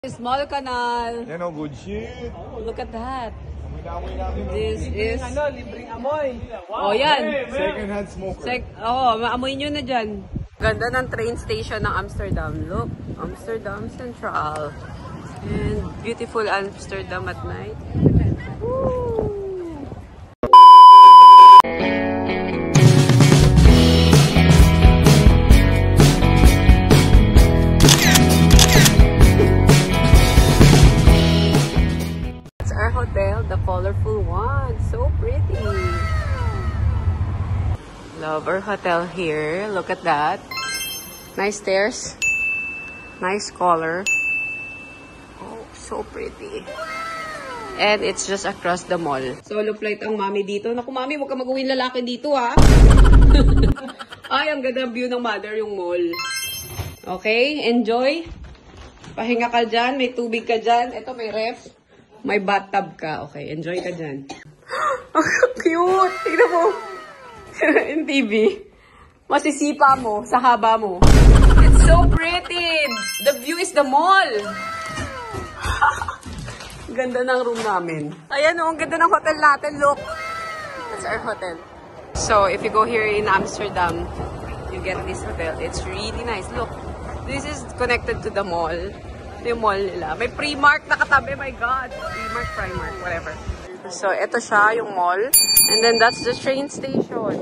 Small canal. Yan o, good shit. Look at that. Amoy namin. This is... libreng amoy. Oh, yan. Second hand smoker. Maamoy nyo na dyan. Ganda ng train station ng Amsterdam. Look, Amsterdam Central. And beautiful Amsterdam at night. Woo! Our hotel, the colorful one, so pretty. Love our hotel here. Look at that. Nice stairs. Nice color. Oh, so pretty. And it's just across the mall. Solo flight ang mami dito. Naku mami, huwag ka mag-uwing lalaki dito ha. Ay, ang ganda view ng mother yung mall. Okay, enjoy. Pahinga ka dyan, may tubig ka dyan. Ito may ref. May bathtub ka. Okay, enjoy ka dyan. Ang cute! Tignan mo. In TV. Masisipa mo sa haba mo. It's so pretty! The view is the mall! Ganda ng room namin. Ayan o, ang ganda ng hotel natin. Look! That's our hotel. So, if you go here in Amsterdam, you get this hotel. It's really nice. Look, this is connected to the mall. Yung mall nila. May Primark na katabi. My God. Primark, whatever. So, ito siya, yung mall. And then, that's the train station.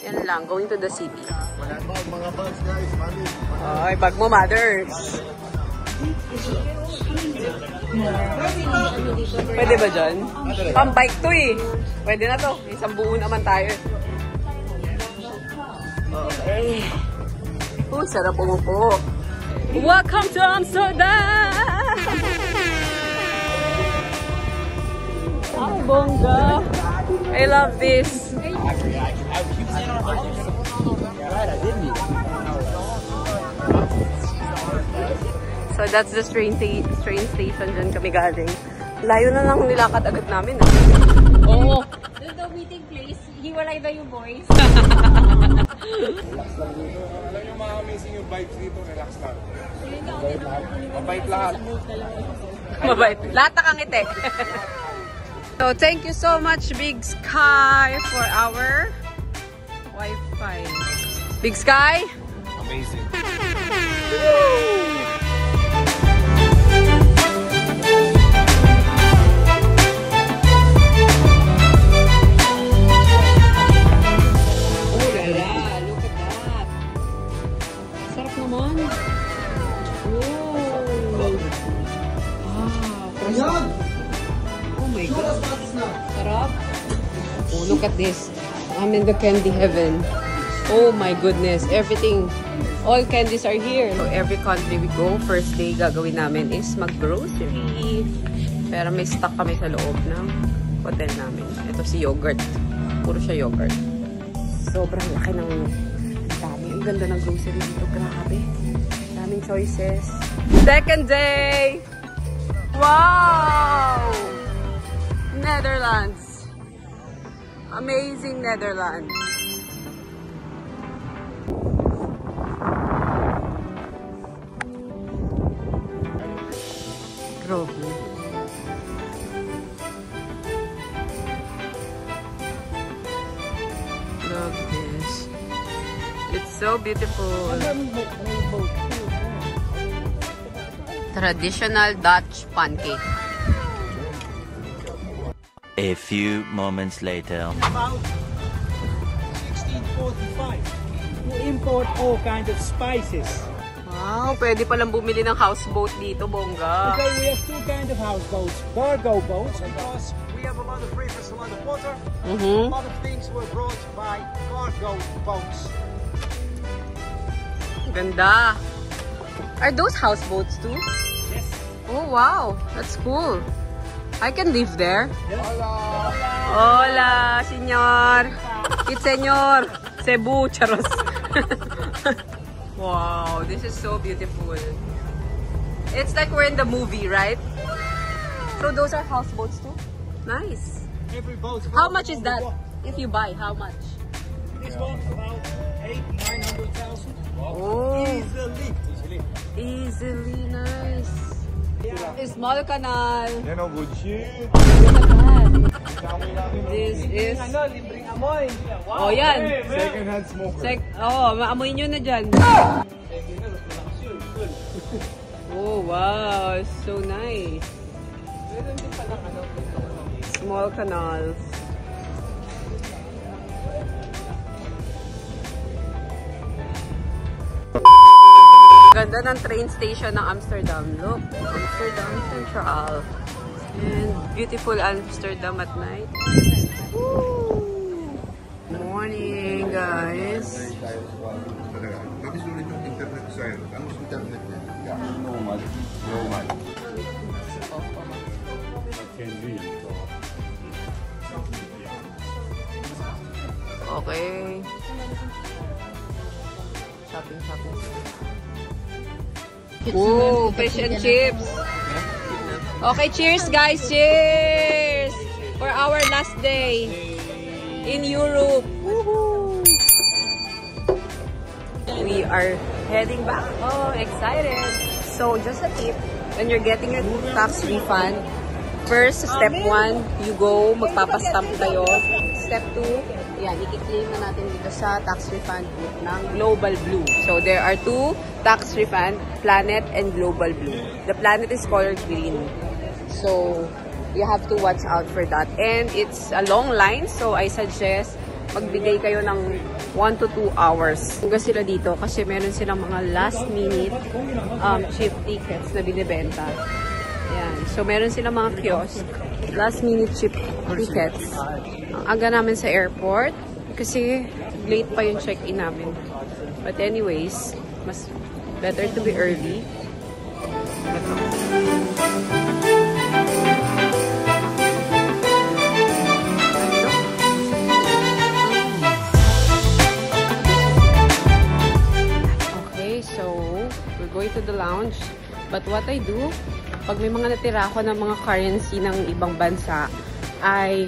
Yan lang. Going to the city. Mga bags, guys. Mali. Ay, bag mo, mothers. Pwede ba dyan? Pang-bike to eh. Pwede na to. Isang buo naman tayo. Okay. Oh, sarap umupo. Welcome to Amsterdam! Ay, bongga! I love this! So that's the train station dyan kami galing. Layo na lang nilakad agad namin. Oo! Doon the meeting place, hiwalay na yung boys. Alam nyo mga amazing yung vibes dito. Relax lang. Mabait lahat. Mabait. Lahat nakangiti. So, thank you so much, Big Sky, for our Wi-Fi. Big Sky? Amazing. Oh, look at this. I'm in the candy heaven. Oh my goodness. Everything, all candies are here. So every country we go, first day gagawin namin is mag-grocery. Pero may stock kami sa loob ng hotel namin. Ito si yogurt. Puro siya yogurt. Sobrang laki ng dami. Ang ganda ng grocery dito. Grabe. Daming choices. Second day! Wow! Netherlands. Amazing Netherlands. Grabe. Love this. It's so beautiful. Traditional Dutch pancake. A few moments later. About 1645, we import all kinds of spices. Wow, pwede palang bumili ng houseboat dito, bongga. Okay, we have two kinds of houseboats. Cargo boats, because we have a lot of rivers, a lot of water. A lot of things were brought by cargo boats. Ganda. Are those houseboats too? Yes. Oh, wow. That's cool. I can live there. Hola! Hola, senyor. It's senyor. Cebu, charos. Wow, this is so beautiful. It's like we're in the movie, right? So those are houseboats too? Nice. Every boat. How much is that? If you buy, how much? This one about 800,000-900,000. Oh. Easily. Easily, nice. small canal. Yan o, good shit. This is... libreng amoy. Oh, yan. Second hand smoker. Maamoy nyo na dyan. Oh, wow. So nice. Small canals. Ganda ng train station ng Amsterdam. Look, Amsterdam Central. And beautiful Amsterdam at night. Woo! Morning, guys. Tapi sulit yung internet sa'yo. Ano sa internet niya? Normal. Okay. Shopping. Ooh, fish and chips. Okay, cheers guys. Cheers! For our last day in Europe. Woohoo! We are heading back. Oh, excited. So, just a tip. When you're getting a tax refund, first, step 1, you go, magpapastamp kayo. Step 2, yan, i-claim na natin dito sa tax refund ng Global Blue. So, there are 2 tax refund, Planet and Global Blue. The Planet is colored green. So, you have to watch out for that. And it's a long line, so I suggest magbigay kayo ng 1 to 2 hours. Huwag sila dito kasi meron silang mga last minute cheap tickets na binibenta. Yan. So, meron silang mga kiosk. Last minute cheap tickets. Ang aga namin sa airport kasi late pa yung check-in namin. But anyways, mas better to be early. Okay, so we're going to the lounge. But what I do, pag may mga natira ako ng mga currency ng ibang bansa, I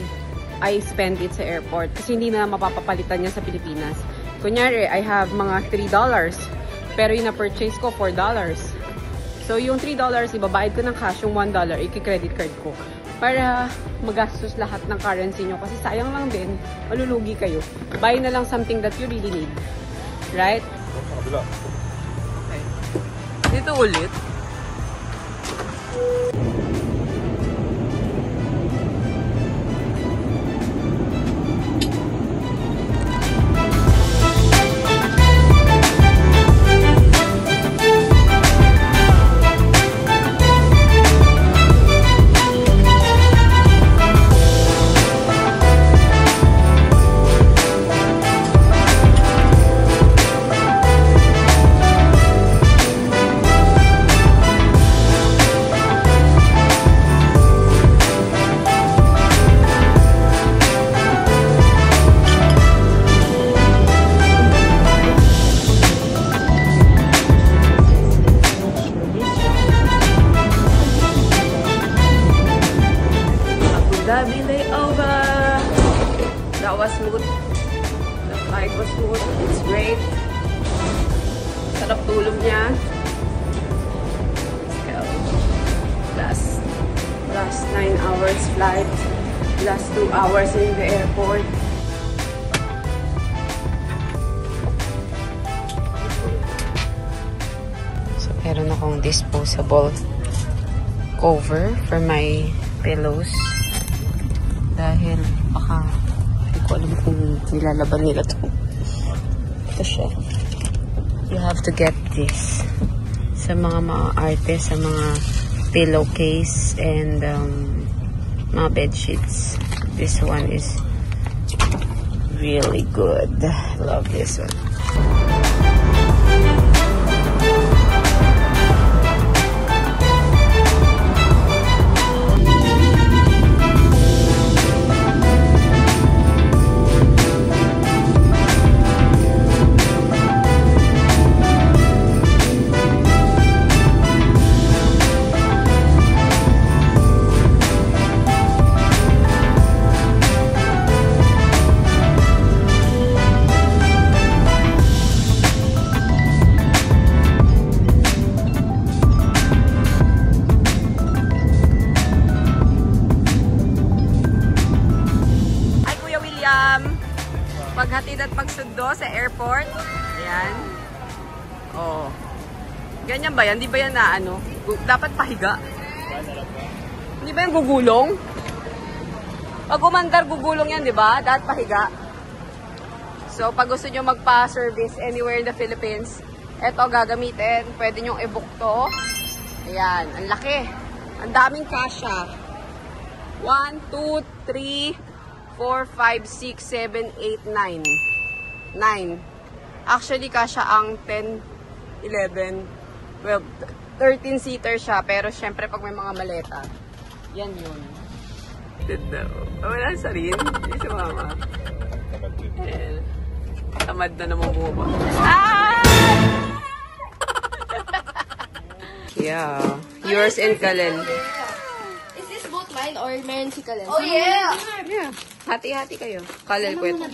spend it sa airport. Kasi hindi na mapapapalitan niya sa Pilipinas. Kunyari, I have mga $3. Pero yung na-purchase ko, $4. So, yung $3, ibabayad ko ng cash, yung $1, i-credit card ko. Para magastos lahat ng currency nyo. Kasi sayang lang din, malulugi kayo. Buy na lang something that you really need. Right? Okay. Dito ulit. Dhabi layover. That was smooth. The flight was smooth. It's great. Sarap tulog niya. Let's go. Last 9 hours flight. Last 2 hours in the airport. So, meron akong disposable cover for my pillows. Dahil baka hindi ko alam kung nilalaban nila to. Ito siya. You have to get this sa mga arte, sa mga pillowcase and mga bed sheets. This one is really good. Love this one. magkasundo sa airport. Ayan. Oh. Ganyan ba yan? Di ba yan na ano? Dapat pahiga. Di ba yan gugulong? Pag umandar, gugulong yan, di ba? Dapat pahiga. So, pag gusto nyo magpa-service anywhere in the Philippines, eto gagamitin. Pwede nyong i-book to. Ayan. Ang laki. Ang daming kasha. 1, 2, 3, 4, 5, 6, 7, 8, 9. 9. Actually, kasha ang 10, 11, 12, 13-seater siya. Pero syempre, pag may mga maleta, yan yun. Ganda. Wala sa rin. Hindi si mama. Tamad na naman buba. Ah! Yeah. Yours and Kalen. Is this both mine or meron si Kalen? Oh, yeah! Yeah. Hati-hati kayo. Kalel kwento.